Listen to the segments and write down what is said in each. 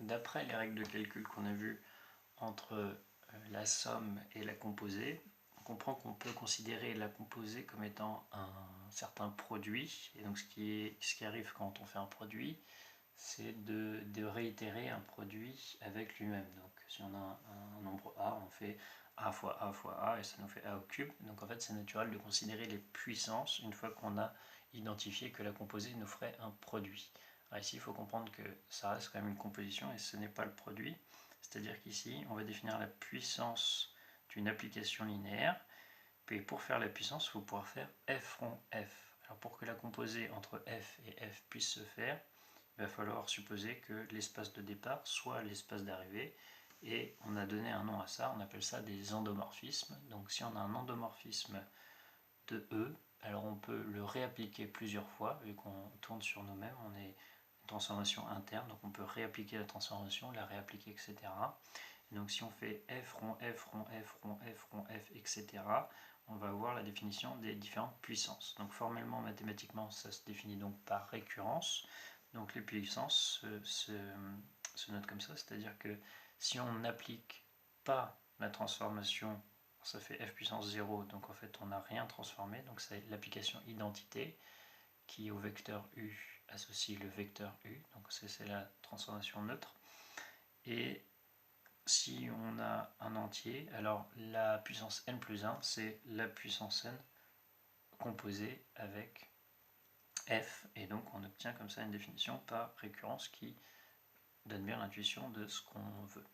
d'après les règles de calcul qu'on a vues entre la somme et la composée, on comprend qu'on peut considérer la composée comme étant un certain produit. Et donc ce qui arrive quand on fait un produit, c'est de réitérer un produit avec lui-même. Donc si on a un nombre A, on fait A fois A fois A et ça nous fait A au cube. Donc en fait c'est naturel de considérer les puissances une fois qu'on a identifié que la composée nous ferait un produit. Alors ici il faut comprendre que ça reste quand même une composition et ce n'est pas le produit. C'est-à-dire qu'ici on va définir la puissance d'une application linéaire. Et pour faire la puissance, il faut pouvoir faire f rond f. Alors pour que la composée entre f et f puisse se faire, il va falloir supposer que l'espace de départ soit l'espace d'arrivée, et on a donné un nom à ça, on appelle ça des endomorphismes. Donc si on a un endomorphisme de E, alors on peut le réappliquer plusieurs fois, vu qu'on tourne sur nous-mêmes, on est une transformation interne, donc on peut réappliquer la transformation, la réappliquer, etc. Et donc si on fait f rond, f rond, f rond, f rond, f, etc., on va avoir la définition des différentes puissances. Donc formellement, mathématiquement, ça se définit donc par récurrence. Donc les puissances se notent comme ça, c'est-à-dire que si on n'applique pas la transformation, ça fait f puissance 0, donc en fait on n'a rien transformé, donc c'est l'application identité qui au vecteur u associe le vecteur u, donc c'est la transformation neutre. Et si on a un entier, alors la puissance n plus 1, c'est la puissance n composée avec f, et donc on obtient comme ça une définition par récurrence qui donne bien l'intuition de ce qu'on veut.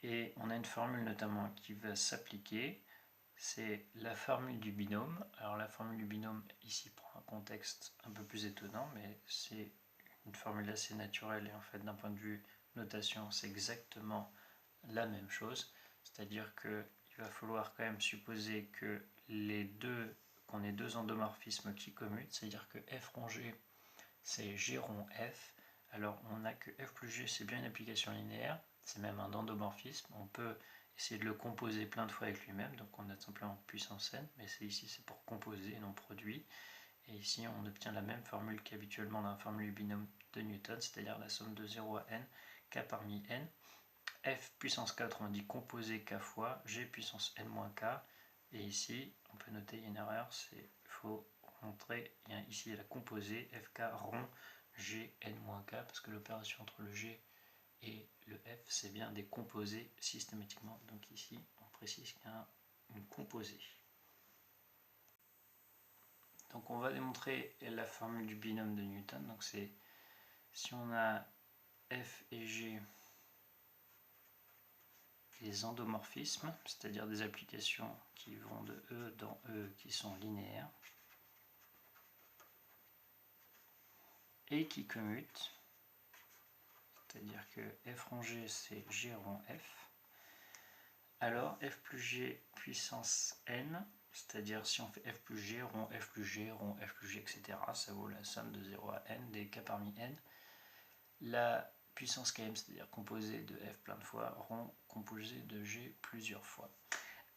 Et on a une formule notamment qui va s'appliquer, c'est la formule du binôme. Alors la formule du binôme ici prend un contexte un peu plus étonnant, mais c'est une formule assez naturelle, et en fait d'un point de vue notation c'est exactement la même chose, c'est-à-dire qu'il va falloir quand même supposer que qu'on ait deux endomorphismes qui commutent, c'est-à-dire que f rond g c'est g rond f. Alors on a que f plus g c'est bien une application linéaire, c'est même un endomorphisme, on peut essayer de le composer plein de fois avec lui-même, donc on a simplement puissance n, mais ici c'est pour composer et non produit. Et ici on obtient la même formule qu'habituellement dans la formule du binôme de Newton, c'est-à-dire la somme de 0 à n, k parmi n. F puissance k, autrement dit composé k fois g puissance n moins k. Et ici on peut noter une erreur, il faut montrer, ici il y a la composée fk rond g n moins k, parce que l'opération entre le g et le f c'est bien des composés systématiquement, donc ici on précise qu'il y a une composée. Donc on va démontrer la formule du binôme de Newton, donc c'est si on a f et g des endomorphismes, c'est-à-dire des applications qui vont de E dans E qui sont linéaires et qui commutent, c'est-à-dire que f rond g c'est g rond f, alors f plus g puissance n, c'est-à-dire si on fait f plus g rond f plus g rond f plus g, etc., ça vaut la somme de 0 à n des k parmi n. La puissance km, c'est-à-dire composée de f plein de fois, rond composée de g plusieurs fois.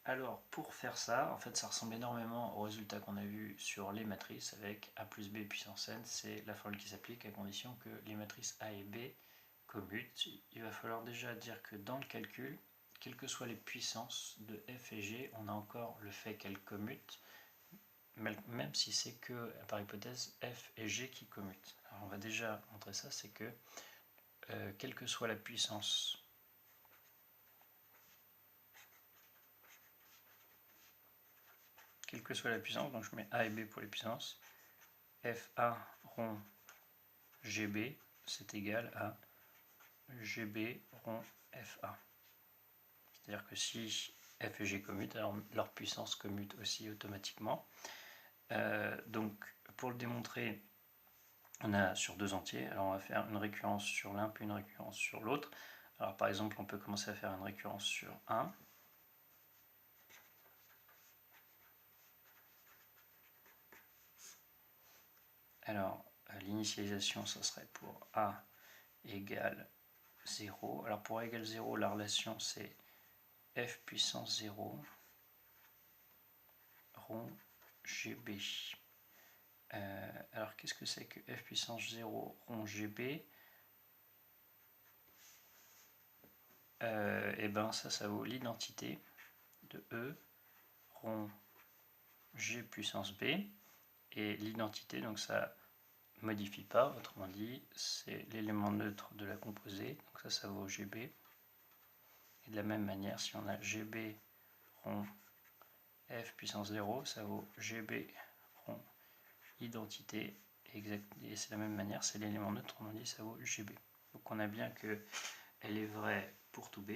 Alors pour faire ça, en fait ça ressemble énormément au résultat qu'on a vu sur les matrices avec a plus b puissance n, c'est la formule qui s'applique à condition que les matrices a et b commutent. Il va falloir déjà dire que dans le calcul, quelles que soient les puissances de f et g, on a encore le fait qu'elles commutent, même si c'est que, par hypothèse, f et g qui commutent. Alors on va déjà montrer ça, c'est que quelle que soit la puissance donc je mets A et B pour les puissances, FA rond GB, c'est égal à GB rond FA. C'est-à-dire que si F et G commutent, alors leur puissance commute aussi automatiquement. Donc pour le démontrer, on a sur deux entiers, alors on va faire une récurrence sur l'un puis une récurrence sur l'autre. Alors par exemple on peut commencer à faire une récurrence sur 1. Alors, l'initialisation, ça serait pour A égale 0. Alors, pour A égale 0, la relation, c'est f puissance 0 rond GB. Alors, qu'est-ce que c'est que f puissance 0 rond GB? et ben ça vaut l'identité de E rond G puissance B, et l'identité, donc ça modifie pas, autrement dit c'est l'élément neutre de la composée, donc ça vaut GB. Et de la même manière, si on a GB rond F puissance 0, ça vaut GB rond identité, et c'est la même manière, c'est l'élément neutre, on dit ça vaut GB. Donc on a bien que elle est vraie pour tout B.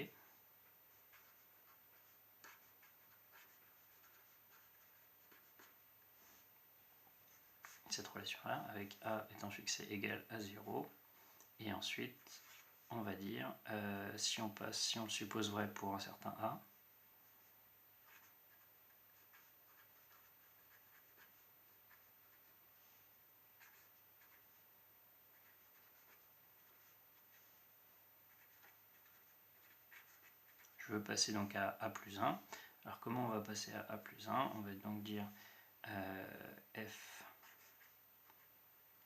Cette relation-là, avec A étant fixé égal à 0, et ensuite on va dire, si on le suppose vrai pour un certain A, je veux passer donc à A plus 1. Alors comment on va passer à A plus 1? On va donc dire F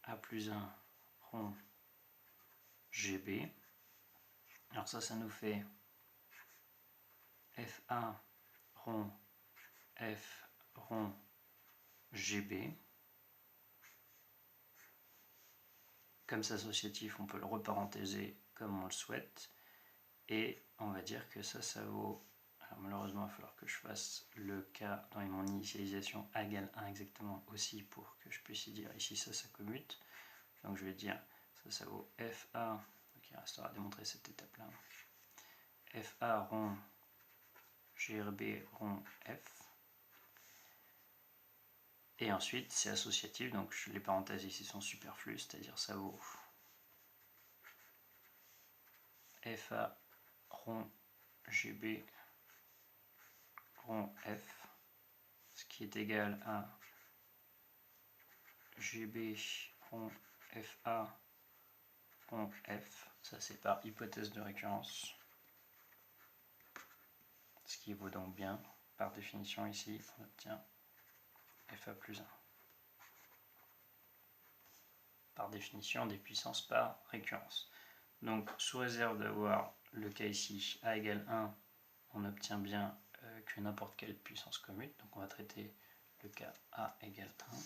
A plus 1 rond GB. Alors ça nous fait FA rond F rond GB. Comme c'est associatif, on peut le reparentéser comme on le souhaite. Et on va dire que ça vaut... Alors malheureusement, il va falloir que je fasse le cas dans mon initialisation A égale 1 exactement aussi pour que je puisse y dire ici ça commute. Donc je vais dire ça vaut FA, donc il restera à démontrer cette étape-là. FA rond GRB rond F. Et ensuite c'est associatif, donc les parenthèses ici sont superflues, c'est-à-dire ça vaut FA rond GB rond F, ce qui est égal à GB rond FA rond F, ça c'est par hypothèse de récurrence, ce qui vaut donc bien, par définition ici, on obtient FA plus 1. Par définition des puissances par récurrence. Donc sous réserve d'avoir le cas ici A égale 1, on obtient bien que n'importe quelle puissance commute, donc on va traiter le cas A égale 1.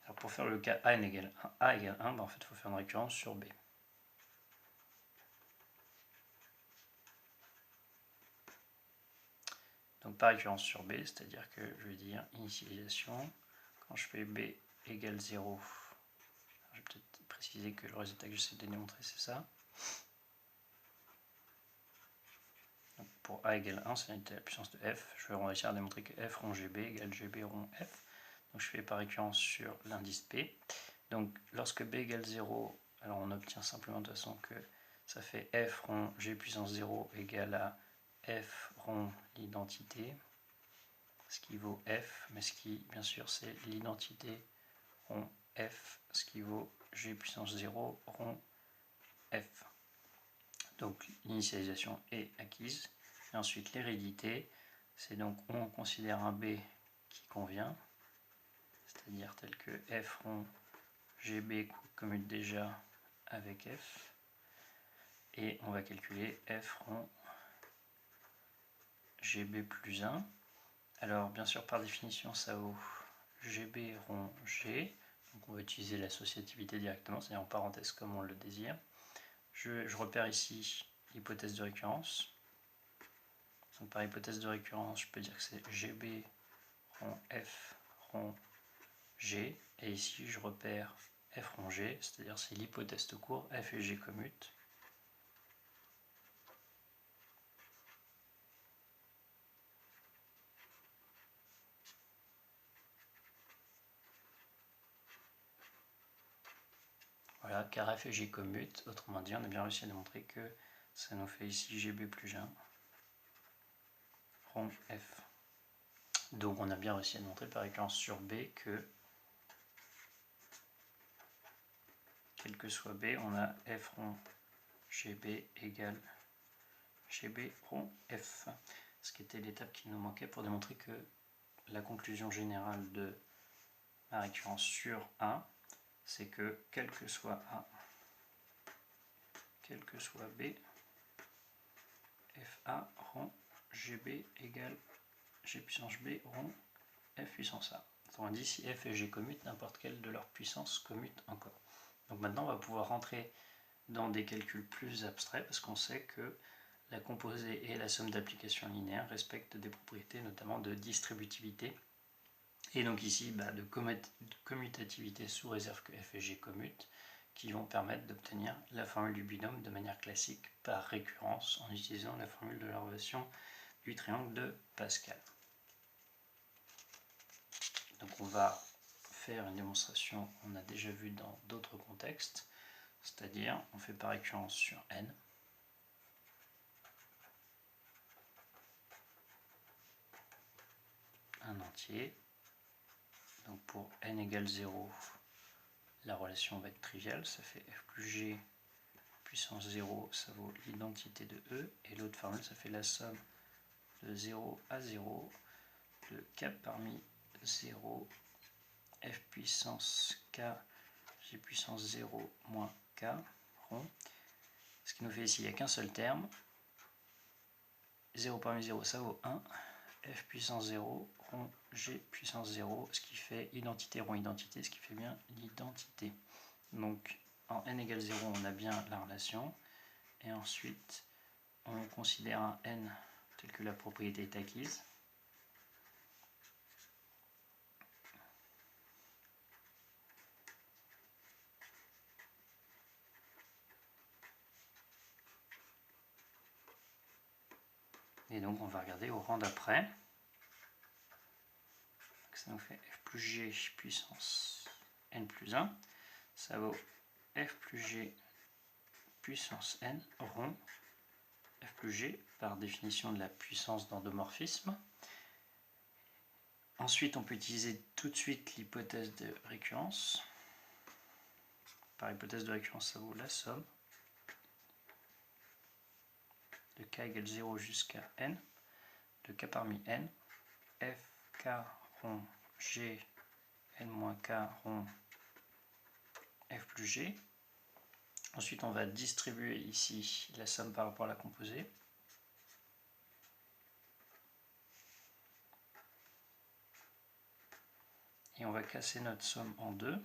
Alors pour faire le cas A égale 1, ben en fait il faut faire une récurrence sur B. Donc par récurrence sur B, c'est-à-dire que je vais dire initialisation, quand je fais B égale 0, je vais peut-être préciser que le résultat que j'essaie de démontrer c'est ça. Donc pour A égale 1, c'est l'unité de la puissance de F, je vais réussir à démontrer que F rond GB égale GB rond F. Donc je fais par récurrence sur l'indice P. Donc lorsque B égale 0, alors on obtient simplement de toute façon que ça fait F rond G puissance 0 égale à F rond l'identité, ce qui vaut F, mais ce qui bien sûr c'est l'identité rond F, ce qui vaut G puissance 0 rond F. Donc l'initialisation est acquise. Et ensuite l'hérédité, c'est donc on considère un B qui convient, c'est-à-dire tel que F rond GB commute déjà avec F, et on va calculer F rond GB plus 1. Alors bien sûr par définition ça vaut GB rond G, donc on va utiliser l'associativité directement, c'est-à-dire en parenthèse comme on le désire. Je repère ici l'hypothèse de récurrence. Donc par hypothèse de récurrence, je peux dire que c'est GB rond F rond G, et ici je repère F rond G, c'est-à-dire c'est l'hypothèse tout court, F et G commutent. Voilà, car F et G commutent, autrement dit on a bien réussi à démontrer que ça nous fait ici GB plus 1 rond F. Donc on a bien réussi à démontrer par récurrence sur B que quel que soit B, on a F rond GB égale GB rond F. Ce qui était l'étape qui nous manquait pour démontrer que la conclusion générale de la récurrence sur A, c'est que quel que soit A, quel que soit B, FA rond GB égale G puissance B rond F puissance A. On dit si F et G commutent, n'importe quelle de leurs puissances commute encore. Donc maintenant on va pouvoir rentrer dans des calculs plus abstraits parce qu'on sait que la composée et la somme d'applications linéaires respectent des propriétés notamment de distributivité et donc ici de commutativité sous réserve que F et G commutent, qui vont permettre d'obtenir la formule du binôme de manière classique par récurrence en utilisant la formule de l'équation du triangle de Pascal. Donc on va faire une démonstration qu'on a déjà vue dans d'autres contextes, c'est-à-dire on fait par récurrence sur n. Un entier. Donc pour n égale 0, la relation va être triviale, ça fait f plus g puissance 0, ça vaut l'identité de E, et l'autre formule, ça fait la somme de 0 à 0 de k parmi 0, f puissance k, g puissance 0 moins k rond. Ce qui nous fait ici, il n'y a qu'un seul terme, 0 parmi 0, ça vaut 1, f puissance 0 rond g puissance 0, ce qui fait identité rond identité, ce qui fait bien l'identité. Donc en n égale 0, on a bien la relation, et ensuite on considère un n tel que la propriété est acquise. Et donc on va regarder au rang d'après. Ça nous fait f plus g puissance n plus 1. Ça vaut f plus g puissance n rond f plus g par définition de la puissance d'endomorphisme. Ensuite, on peut utiliser tout de suite l'hypothèse de récurrence. Par hypothèse de récurrence, ça vaut la somme de k égale 0 jusqu'à n, de k parmi n, f k rond g n moins k rond f plus g. Ensuite, on va distribuer ici la somme par rapport à la composée. Et on va casser notre somme en deux.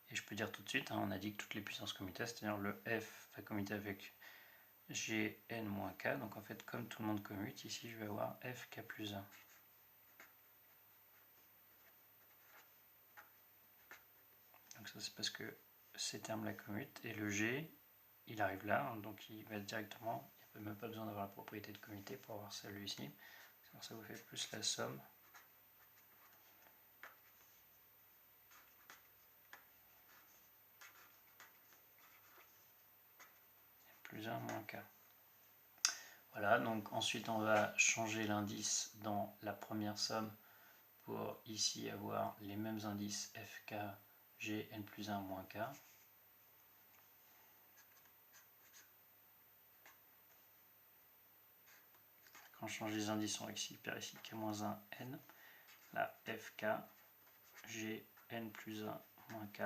Et je peux dire tout de suite, on a dit que toutes les puissances commutaient, c'est-à-dire le f va commuter avec gn moins k. Donc en fait, comme tout le monde commute, ici je vais avoir fk plus 1. Donc ça c'est parce que ces termes-là commutent. Et le g, il arrive là, donc il va directement, il n'y a même pas besoin d'avoir la propriété de commuter pour avoir celui-ci. Alors ça vous fait plus la somme plus 1 moins k. Voilà, donc ensuite on va changer l'indice dans la première somme pour ici avoir les mêmes indices fk, g, n plus 1 moins k. Quand je change les indices, on récupère ici k-1 n, là fk, g, n plus 1 moins k,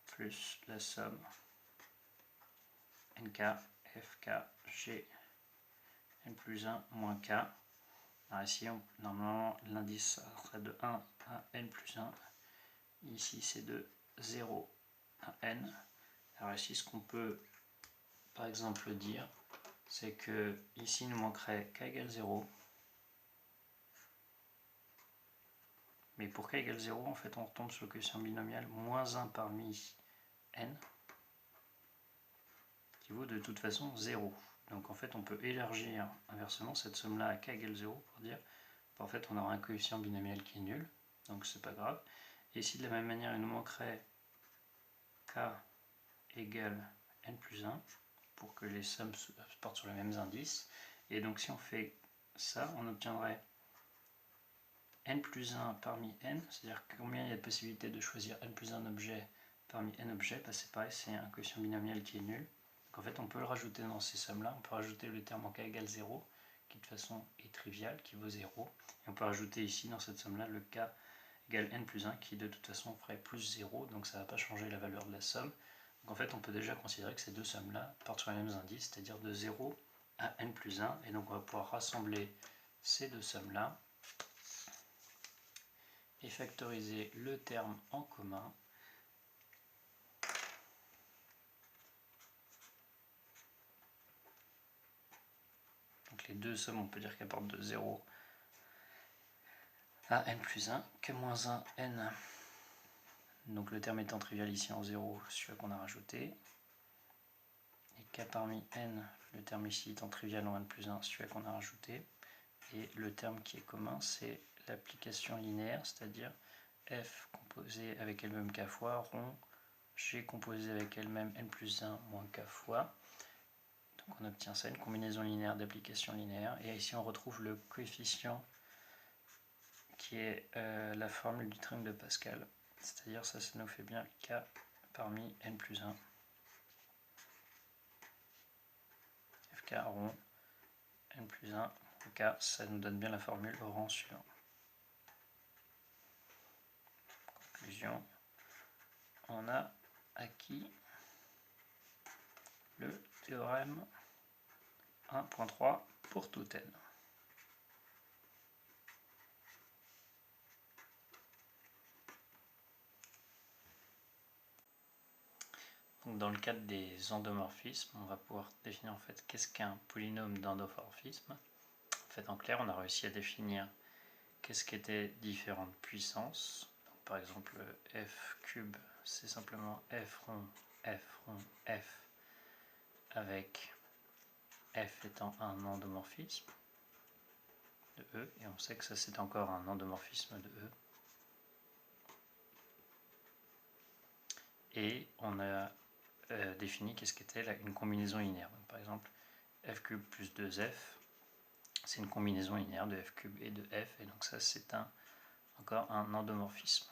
plus la somme nk, fk, g, n plus 1 moins k. Alors ici, normalement, l'indice serait de 1 à n plus 1. Ici, c'est de 0 à n. Alors ici, ce qu'on peut, par exemple, dire, c'est que ici, il nous manquerait k égale 0. Mais pour k égale 0, en fait, on retombe sur le coefficient binomial moins 1 parmi n, qui vaut de toute façon 0. Donc en fait, on peut élargir inversement cette somme-là à k égale 0 pour dire qu'en fait, on aura un coefficient binomial qui est nul, donc c'est pas grave. Et ici, de la même manière, il nous manquerait k égale n plus 1 pour que les sommes se portent sur les mêmes indices. Et donc si on fait ça, on obtiendrait n plus 1 parmi n, c'est-à-dire combien il y a de possibilités de choisir n plus 1 objet parmi n objets, c'est pareil, c'est un coefficient binomial qui est nul. Donc en fait, on peut le rajouter dans ces sommes-là, on peut rajouter le terme en k égale 0, qui de toute façon est trivial, qui vaut 0. Et on peut rajouter ici, dans cette somme-là, le k égale n plus 1 qui de toute façon ferait plus 0, donc ça ne va pas changer la valeur de la somme. Donc en fait on peut déjà considérer que ces deux sommes-là partent sur les mêmes indices, c'est-à-dire de 0 à n plus 1, et donc on va pouvoir rassembler ces deux sommes-là et factoriser le terme en commun. Donc les deux sommes, on peut dire qu'elles partent de 0 à n plus 1, k-1 n, donc le terme étant trivial ici en 0, celui qu'on a rajouté, et k parmi n, le terme ici étant trivial en n plus 1, celui qu'on a rajouté, et le terme qui est commun, c'est l'application linéaire, c'est-à-dire f composé avec elle-même k fois, rond, g composé avec elle-même n plus 1 moins k fois. Donc on obtient ça, une combinaison linéaire d'applications linéaires, et ici on retrouve le coefficient qui est la formule du triangle de Pascal, c'est-à-dire ça nous fait bien k parmi n plus 1, fk rond, n plus 1, k, ça nous donne bien la formule au rang suivant. Conclusion, on a acquis le théorème 1.3 pour tout n. Donc dans le cadre des endomorphismes, on va pouvoir définir en fait qu'est-ce qu'un polynôme d'endomorphisme. En fait, en clair, on a réussi à définir qu'est-ce qu'étaient différentes puissances. Donc, par exemple, f cube, c'est simplement f rond, f, avec f étant un endomorphisme de E, et on sait que ça c'est encore un endomorphisme de E. Et on a défini qu'est-ce qu'était une combinaison linéaire. Donc, par exemple, f cube plus 2f, c'est une combinaison linéaire de f cube et de f, et donc ça c'est encore un endomorphisme.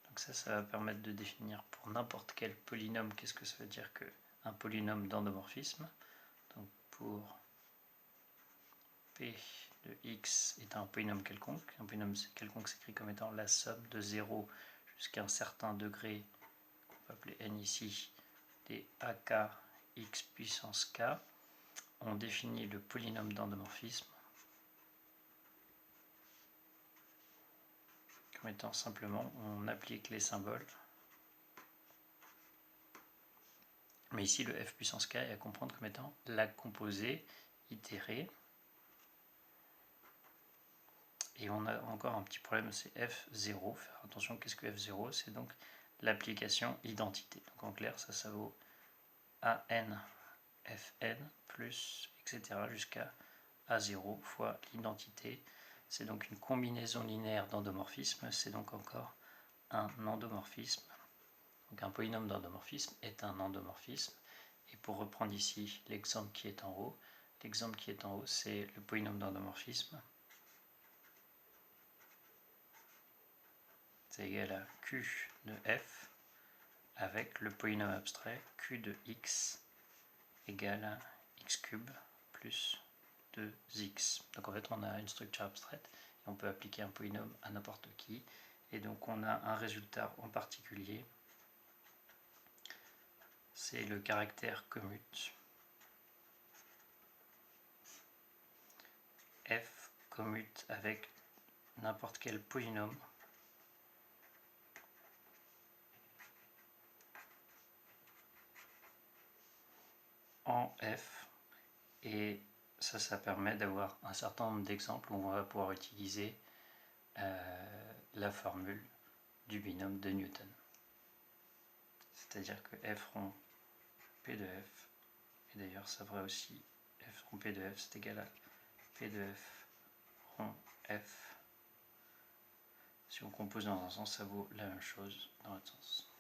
Donc ça va permettre de définir pour n'importe quel polynôme qu'est-ce que ça veut dire qu'un polynôme d'endomorphisme. Donc pour p de x est un polynôme quelconque, un polynôme quelconque s'écrit comme étant la somme de 0 jusqu'à un certain degré, qu'on va appeler n ici, des ak x puissance k. On définit le polynôme d'endomorphisme comme étant simplement, on applique les symboles. Mais ici, le f puissance k est à comprendre comme étant la composée itérée. Et on a encore un petit problème, c'est f0. Faire attention, qu'est-ce que f0? C'est donc l'application identité. Donc en clair, ça vaut an fn plus, etc. jusqu'à a0 fois l'identité. C'est donc une combinaison linéaire d'endomorphismes, c'est donc encore un endomorphisme. Donc un polynôme d'endomorphisme est un endomorphisme. Et pour reprendre ici l'exemple qui est en haut, c'est le polynôme d'endomorphisme. C'est égal à q de f avec le polynôme abstrait q de x égale à x cube plus 2x. Donc en fait on a une structure abstraite et on peut appliquer un polynôme à n'importe qui. Et donc on a un résultat en particulier, c'est le caractère commute. F commute avec n'importe quel polynôme en f, et ça permet d'avoir un certain nombre d'exemples où on va pouvoir utiliser la formule du binôme de Newton. C'est-à-dire que f rond p de f, et d'ailleurs ça vaut aussi f rond p de f, c'est égal à p de f rond f. Si on compose dans un sens, ça vaut la même chose dans l'autre sens.